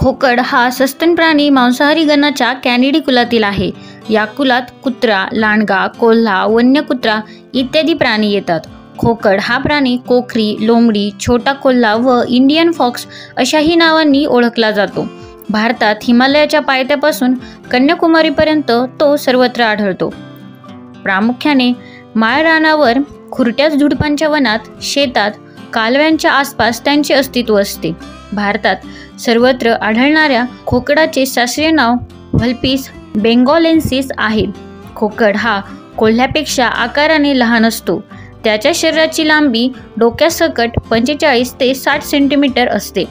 खोकड हा सस्तन प्राणी मांसाहारी गणाच्या कॅनिडी कुलातील आहे। या कुलात कुत्रा, लांडगा, कोल्हा, वन्य कुत्रा इत्यादी प्राणी येतात। खोकड हा प्राणी कोकरी, लोमडी, छोटा कोल्हा व इंडियन फॉक्स अशाही नावांनी ओळखला जातो। भारतात हिमालयाच्या पायथ्यापासून कन्याकुमारीपर्यंत तो सर्वत्र आढळतो। प्रामुख्याने माळरानावर, खुरट्या झुडपांच्या वनात, शेतात, कालव्यांच्या आसपास त्यांचे अस्तित्व असते। भारतात सर्वत्र आढळणाऱ्या खोकडाचे शास्त्रीय नाव व्हल्पिस बेंगॉलेन्सिस आहे। खोकड हा कोल्ह्यापेक्षा आकाराने लहान असतो। त्याच्या शरीराची लांबी डोक्यासकट 45 ते 60 सेंटीमीटर असते।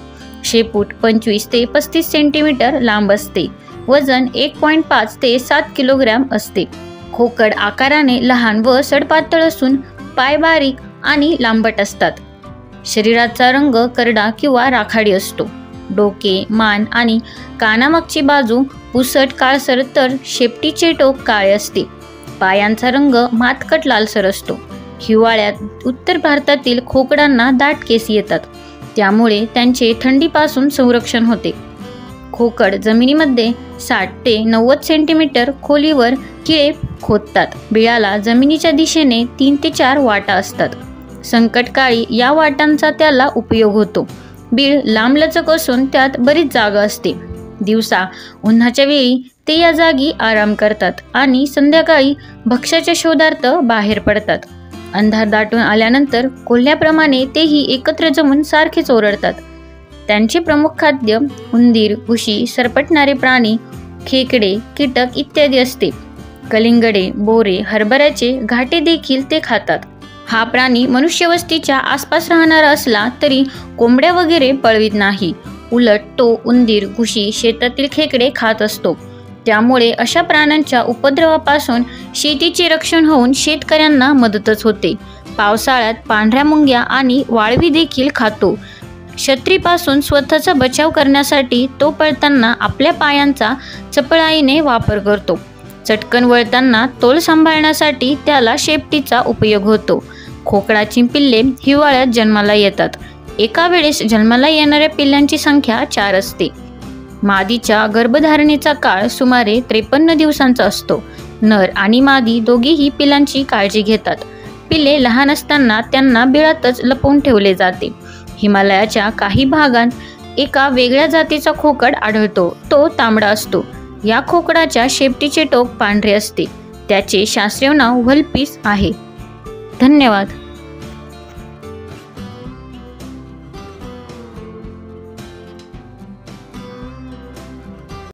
शेपूट 25 ते 35 सेंटीमीटर लांब असते। वजन 1.5 ते 7 किलोग्रॅम असते। खोकड आकाराने लहान व सडपातळ असून पाय बारीक आणि लांबट असतात। शरीराचा रंग करडा किंवा राखाडी असतो। डोके, मान आणि कानामागची बाजू पुसट काळसर तर शेपटीचे टोक काळे असते। पायांचा रंग मातकट लालसर असतो। हिवाळ्यात उत्तर भारतातील खोकडांना दाट केस येतात, त्यामुळे त्यांचे थंडीपासून संरक्षण होते। खोकड जमिनीमध्ये 60 ते 90 सेंटीमीटर खोलीवर खिळे खोदतात। बिळाला जमिनीच्या दिशेने 3 ते 4 वाटा असतात। संकटकाळी या वाटांचा त्याला उपयोग होतो। बीळ लांबलचक असून त्यात बरीच जागा असते। दिवसा उन्हाच्या वेळी ते या जागी आराम करतात आणि संध्याकाळी भक्ष्याच्या शोधार्थ बाहेर पडतात। अंधार दाटून आल्यानंतर कोल्ह्याप्रमाणे तेही एकत्र जमून सारखेच ओरडतात। त्यांचे प्रमुख खाद्य उंदीर, घुशी, सरपटणारे प्राणी, खेकडे, कीटक इत्यादी असते। कलिंगडे, बोरे, हरभऱ्याचे घाटे देखील ते खातात। हा प्राणी मनुष्यवस्तीच्या आसपास राहणारा असला तरी कोंबड्या वगैरे पळवित नाही। उलट तो उंदीर, घुशी, शेतातील खेकडे खात असतो। त्यामुळे अशा प्राण्यांच्या उपद्रवापासून शेतीचे रक्षण होऊन शेतकऱ्यांना मदतच होते। पावसाळ्यात पांढऱ्या मुंग्या आणि वाळवी देखील खातो। शत्रीपासून स्वतःचा बचाव करण्यासाठी तो पळताना आपल्या पायांचा चपळाईने वापर करतो। चटकन वळताना तोल सांभाळण्यासाठी त्याला शेपटीचा उपयोग होतो। खोकडाची पिल्ले हिवाळ्यात जन्माला येतात। एका वेळेस जन्माला येणाऱ्या पिल्लांची संख्या 4 असते। मादीच्या गर्भधारणेचा काळ सुमारे 53 दिवसांचा असतो। नर आणि मादी दोघेही पिलांची काळजी घेतात। पिले लहान असताना त्यांना बिळातच लपवून ठेवले जाते। हिमालयाच्या काही भागात एका वेगळ्या जातीचा खोकड आढळतो। तो तांबडा असतो। या खोकडाच्या शेपटीचे टोक पांढरे असते। त्याचे शास्त्रीय नाव व्हल्पिस आहे। धन्यवाद।